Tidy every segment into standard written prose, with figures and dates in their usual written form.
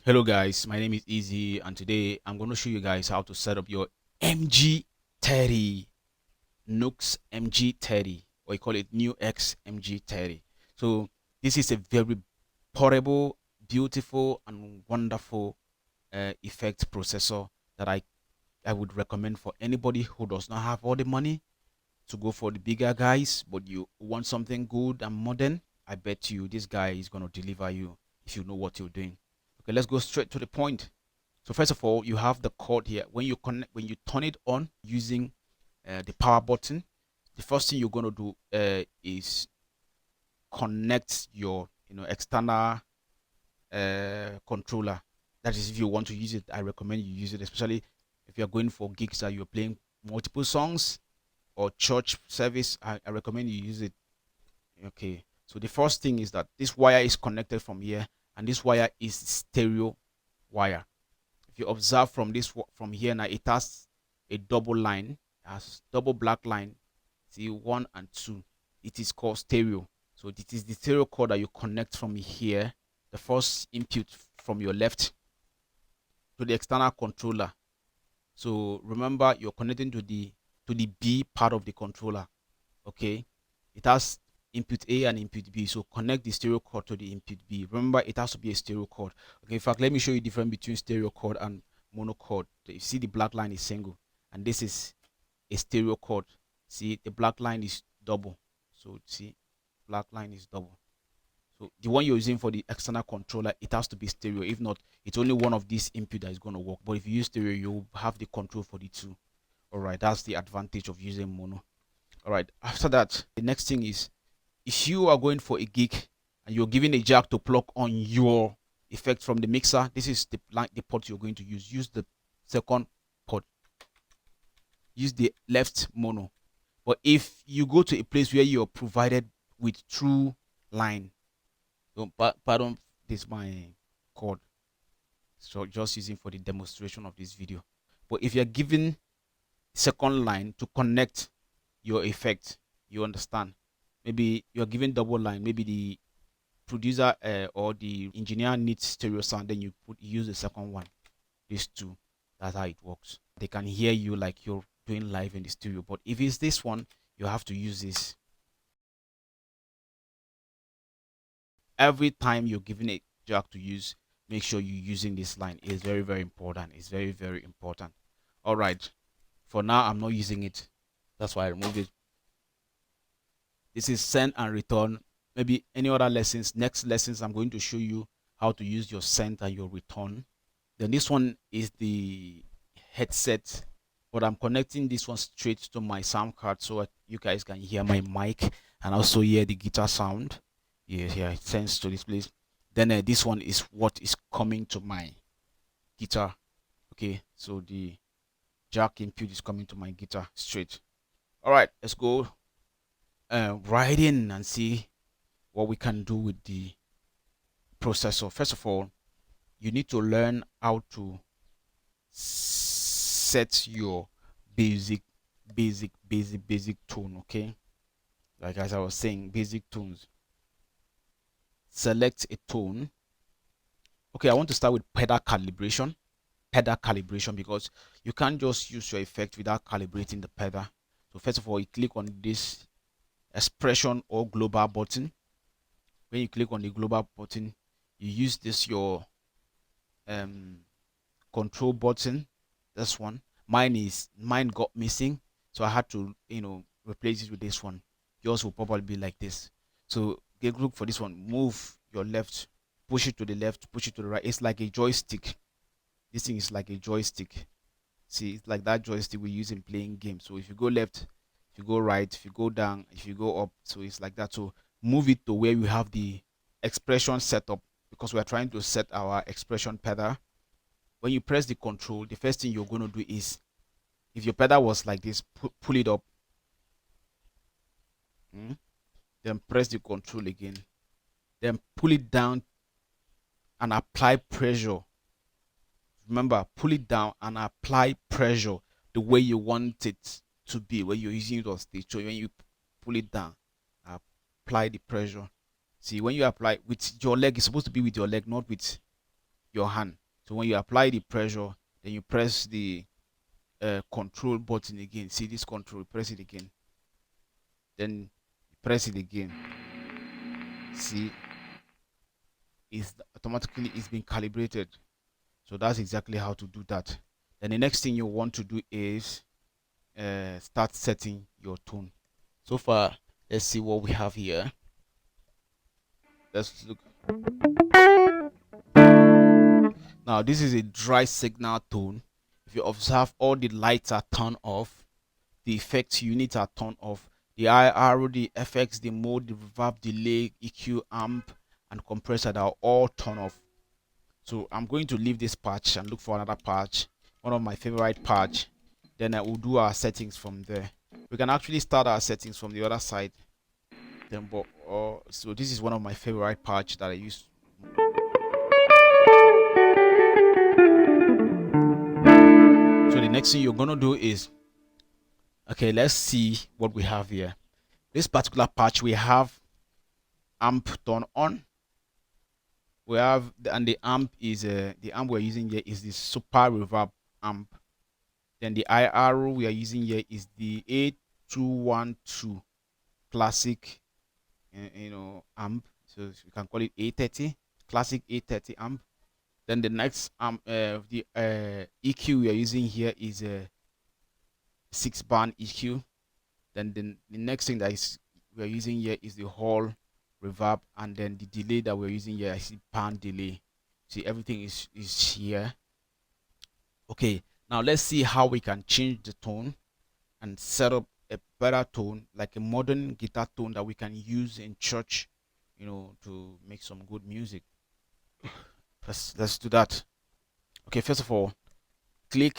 Hello guys, my name is Easy and today I'm going to show you guys how to set up your MG-30 Nux MG-30, or you call it Nux MG-30. So this is a very portable, beautiful and wonderful effect processor that I would recommend for anybody who does not have all the money to go for the bigger guys, but you want something good and modern. I bet you this guy is going to deliver you if you know what you're doing. Okay, let's go straight to the point. So first of all, you have the cord here. When you turn it on using the power button, the first thing you're going to do is connect your external controller. That is, if you want to use it, I recommend you use it, especially if you're going for gigs that you're playing multiple songs or church service. I recommend you use it. Okay, so the first thing is that this wire is connected from here, and this wire is stereo wire. If you observe from here now, it has a double line, has double black line. See, 1 and 2. It is called stereo. So it is the stereo cord that you connect from here, the first input from your left to the external controller. So remember, you're connecting to the B part of the controller. Okay, it has input A and input B. So connect the stereo cord to the input B. Remember, it has to be a stereo cord. Okay, in fact, let me show you the difference between stereo cord and mono cord. You see the black line is single, and this is a stereo cord. See, the black line is double. So see, black line is double. So the one you're using for the external controller, it has to be stereo. If not, it's only one of these input that is going to work. But if you use stereo, you have the control for the two. All right, that's the advantage of using mono. All right, after that, the next thing is, if you are going for a gig and you're giving a jack to plug on your effect from the mixer, this is the port you're going to use. Use the second port. Use the left mono. But if you go to a place where you're provided with true line, pardon this my cord, so just using for the demonstration of this video. But if you're given second line to connect your effect, you understand, maybe you're given double line, maybe the producer or the engineer needs stereo sound, then you use the second one. These two, that's how it works. They can hear you like you're doing live in the studio. But if it's this one, you have to use this. Every time you're giving a jack to use, make sure you're using this line. It's very, very important. It's very, very important. All right, for now I'm not using it, that's why I removed it. This is send and return. Maybe any other lessons, next lessons, I'm going to show you how to use your send and your return. Then this one is the headset, but I'm connecting this one straight to my sound card so you guys can hear my mic and also hear the guitar sound. Yeah, it sends to this place. Then this one is what is coming to my guitar. Okay, so the jack input is coming to my guitar straight. All right, let's go right in and see what we can do with the processor. First of all, you need to learn how to set your basic tone. Okay, like as I was saying, basic tones. Select a tone. Okay, I want to start with pedal calibration, because you can't just use your effect without calibrating the pedal. So first of all, you click on this expression or global button. When you click on the global button, you use this your control button. This one, mine got missing, so I had to replace it with this one. Yours will probably be like this. So look for this one. Move your left, push it to the left, push it to the right. It's like a joystick. This thing is like a joystick. See, it's like that joystick we use in playing games. So if you go left, if you go right, if you go down, if you go up, so it's like that. So move it to where we have the expression setup, because we're trying to set our expression pedal. When you press the control, the first thing you're going to do is, if your pedal was like this, pull it up, then press the control again, then pull it down and apply pressure. Remember, pull it down and apply pressure the way you want it to be when you're using it on stage. So when you pull it down, apply the pressure. See, when you apply with your leg, it's supposed to be with your leg, not with your hand. So when you apply the pressure, then you press the control button again. See this control, press it again, then press it again. See, it's automatically it's been calibrated. So that's exactly how to do that. Then the next thing you want to do is start setting your tone. So far, let's see what we have here. Let's look. Now this is a dry signal tone. If you observe, all the lights are turned off, the effects units are turned off, the IR, the effects, the mode, the reverb, delay, EQ, amp, and compressor are all turned off. So I'm going to leave this patch and look for another patch, one of my favorite patch. Then I will do our settings from there. We can actually start our settings from the other side. Then, so this is one of my favorite patch that I use. So the next thing you're gonna do is, okay, let's see what we have here. This particular patch, we have amp turn on. We have and the amp is the amp we're using here is the super reverb amp. Then the IR we are using here is the 8212 classic, amp. So you can call it A30, classic A30 amp. Then the next amp, the EQ we are using here is a 6-band EQ. Then the next thing that is we are using here is the whole reverb, and then the delay that we're using here, I see pan delay. See, everything is here. Okay, now let's see how we can change the tone and set up a better tone, like a modern guitar tone that we can use in church, to make some good music. Let's do that. Okay, first of all, click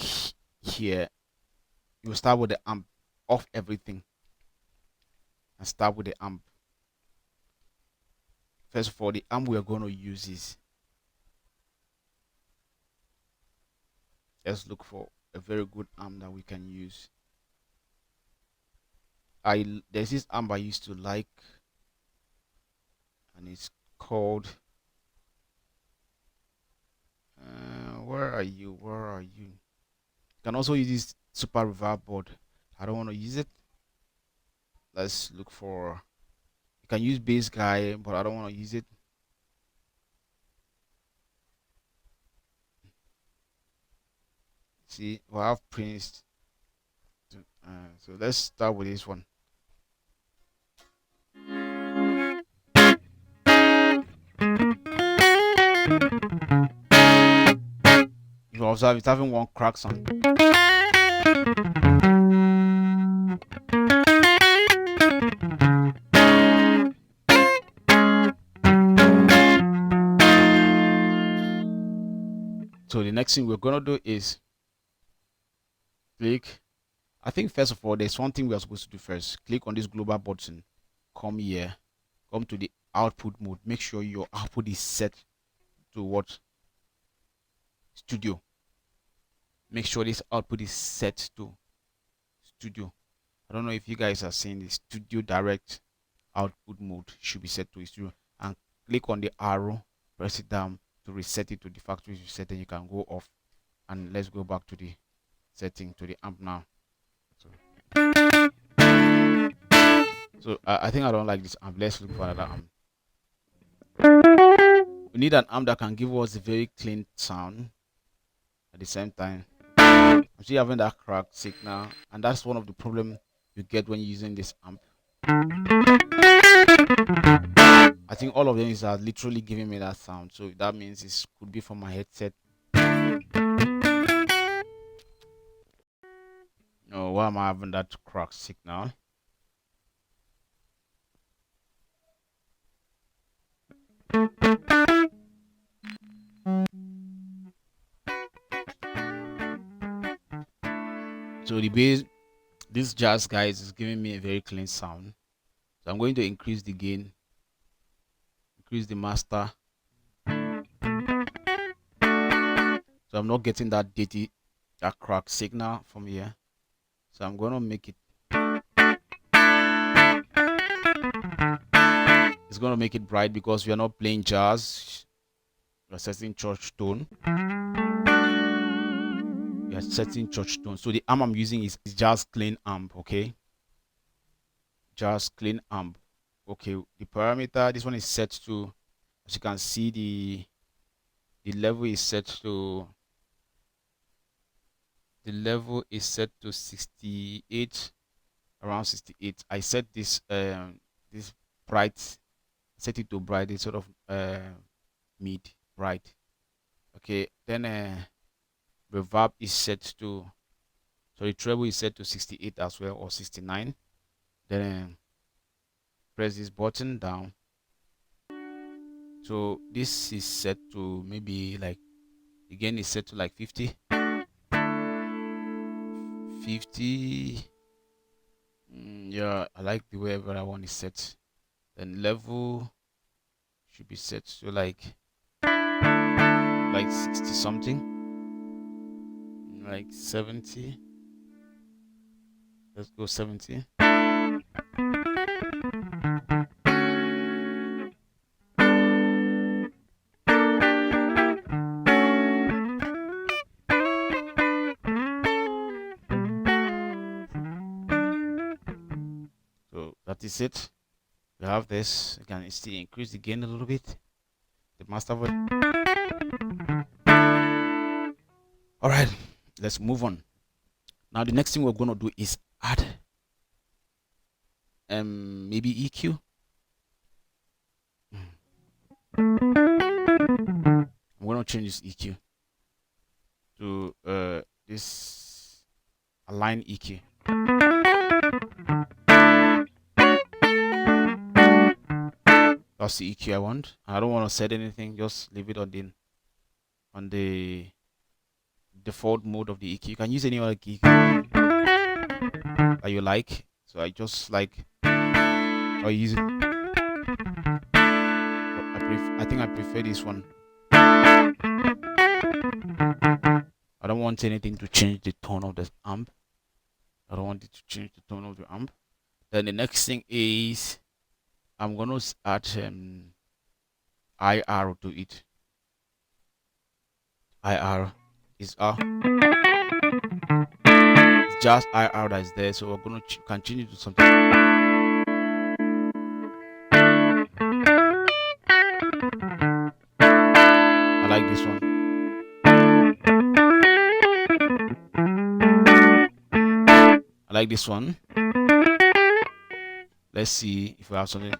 here. You start with the amp, off everything, and start with the amp. First of all, the amp we are going to use is, let's look for a very good amp that we can use. There's this amp I used to like, and it's called where are you? You can also use this super reverb board. I don't want to use it. Let's look for, you can use bass guy, but I don't want to use it. See, we have Prince. So let's start with this one. You observe it's having one crack sound. So the next thing we're gonna do is click. I think first of all, there's one thing we are supposed to do first. Click on this global button. Come here. Come to the output mode. Make sure your output is set to what? Studio. Make sure this output is set to studio. I don't know if you guys are seeing the studio direct output mode should be set to studio, and click on the arrow, press it down to reset it to the factory setting. You can go off, and let's go back to the setting to the amp now. So I think I don't like this amp. Let's look for another amp. We need an amp that can give us a very clean sound at the same time. I'm still having that cracked signal, and that's one of the problems you get when using this amp. I think all of them are literally giving me that sound, so that means it could be from my headset. No, why am I having that cracked signal? So the bass, this jazz guys is giving me a very clean sound. So I'm going to increase the gain, increase the master. So I'm not getting that dirty, that cracked signal from here. So I'm going to make it, it's going to make it bright because we are not playing jazz. You're setting church tone. You're setting church tone. So the amp I'm using is just clean amp. Okay, just clean amp. Okay, the parameter, this one is set to, as you can see, the level is set to 68, around 68. I set this this bright, set it to bright. It's sort of mid bright. Okay, then reverb is set to, so the treble is set to 68 as well, or 69. Then press this button down. So this is set to maybe like, again is set to like 50. Yeah, I like the way everyone is set. Then level should be set to like 60 something, like 70. Let's go 70. So that is it. We have this. You can still increase the gain a little bit. The master voice. All right, let's move on. Now the next thing we're going to do is add maybe EQ. I'm going to change this EQ to this align EQ. That's the EQ I want. I don't want to set anything, just leave it on the default mode of the EQ. You can use any other key that you like. So I just like, I use it. I think I prefer this one. I don't want anything to change the tone of the amp. I don't want it to change the tone of the amp. Then the next thing is I'm gonna add IR to it. IR is it's just IR that is there, so we're gonna continue to something. I like this one. I like this one. Let's see if we have something.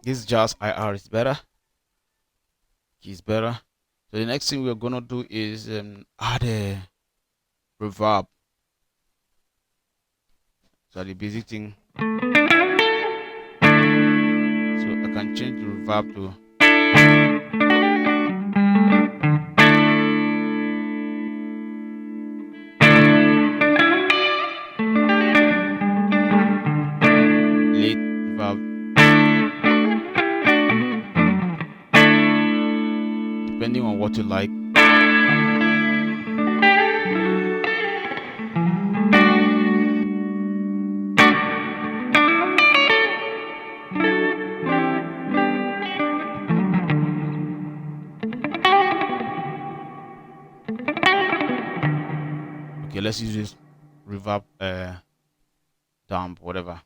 This just IR is better. Is better. So the next thing we're gonna do is add a reverb. So the basic thing. So I can change the reverb to late reverb. Depending on what you like. Okay, let's use this reverb damp, whatever.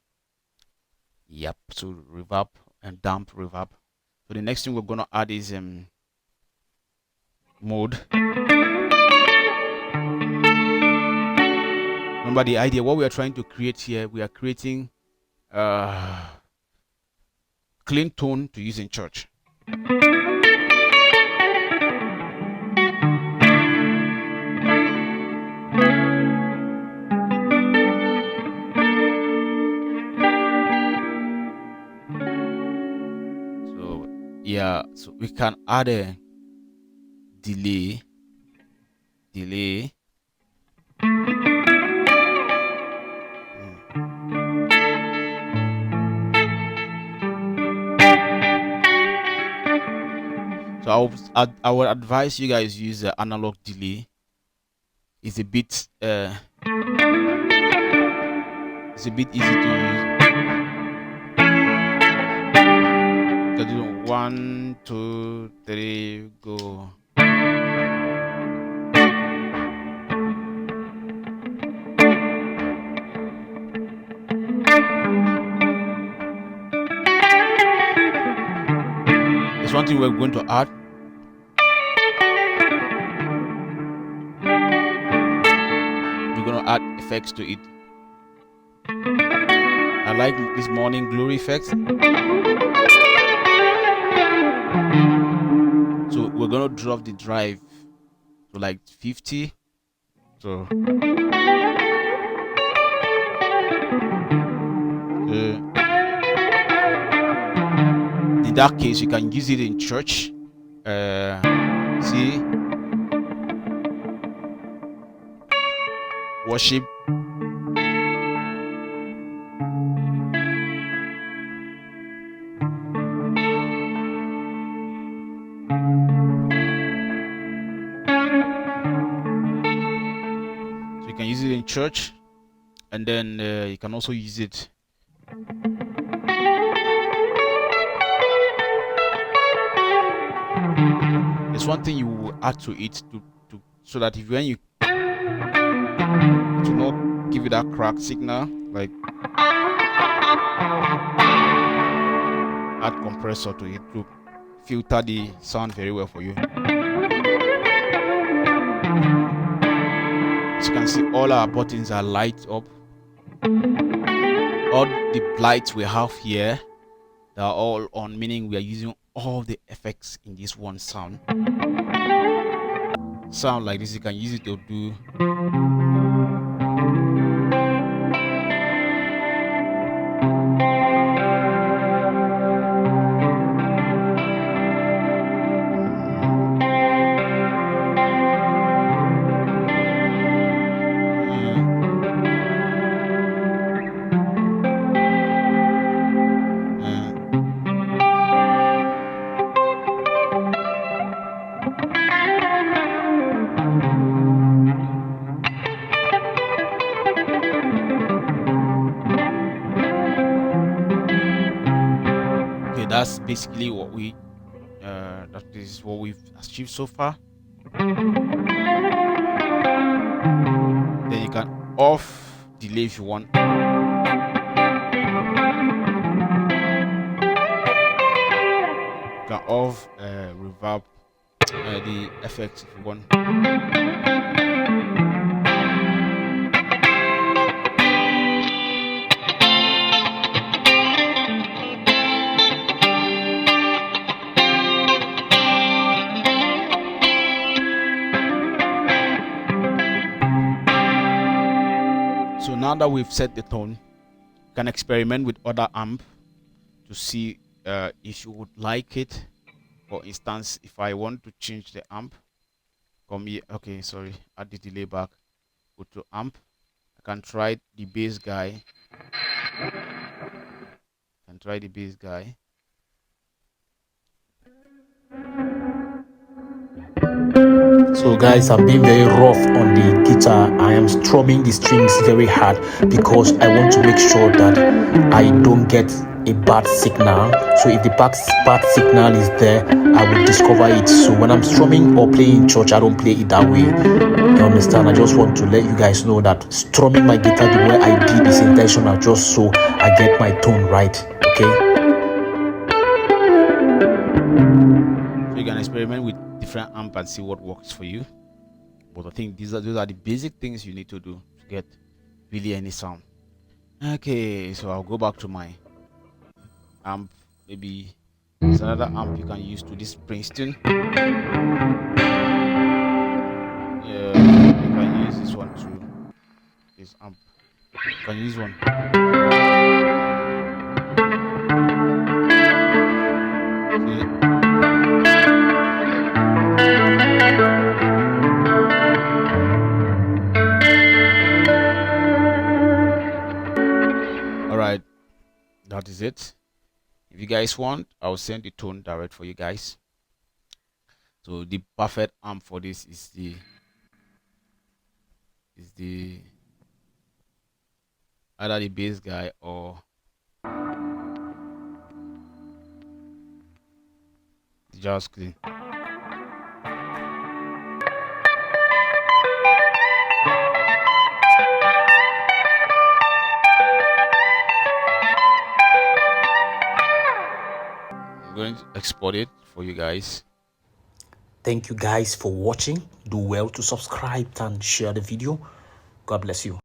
Yep, so reverb and damp reverb. So the next thing we're gonna add is mode. Remember the idea, what we are trying to create here, we are creating clean tone to use in church. So yeah, so we can add a delay. So I would advise you guys use the analog delay. It's a bit easy to use. So do 1, 2, 3, go. There's one thing we're going to add. We're going to add effects to it. I like this morning glory effects. So we're going to drop the drive to like 50. So in that case, you can use it in church. See, worship. So you can use it in church, and then you can also use it. There's one thing you will add to it so that if when you do not give it that crack signal, like add compressor to it to filter the sound very well for you. As you can see, all our buttons are light up. All the lights we have here, they are all on, meaning we are using all the effects in this one sound. Sound like this, you can use it to do that's basically what we that is what we've achieved so far. Then you can off delay if you want. You can off reverb, the effects if you want. So now that we've set the tone, you can experiment with other amp to see if you would like it. For instance, if I want to change the amp, come here. Okay, sorry, add the delay back. Go to amp. I can try the bass guy. So guys, I'm being very rough on the guitar. I am strumming the strings very hard because I want to make sure that I don't get a bad signal. So if the bad signal is there, I will discover it. So when I'm strumming or playing in church, I don't play it that way. You understand? I just want to let you guys know that strumming my guitar the way I did is intentional, just so I get my tone right. Okay? So you can experiment with different amp and see what works for you. But I think those are the basic things you need to do to get really any sound. Okay, so I'll go back to my amp. Maybe there's another amp you can use to this Princeton. Yeah, you can use this one too. This amp, you can use one. Alright, that is it. If you guys want, I'll send the tone direct for you guys. So the perfect amp for this is the either the bass guy or the jazz clean. I'm going to export it for you guys. Thank you guys for watching. Do well to subscribe and share the video. God bless you.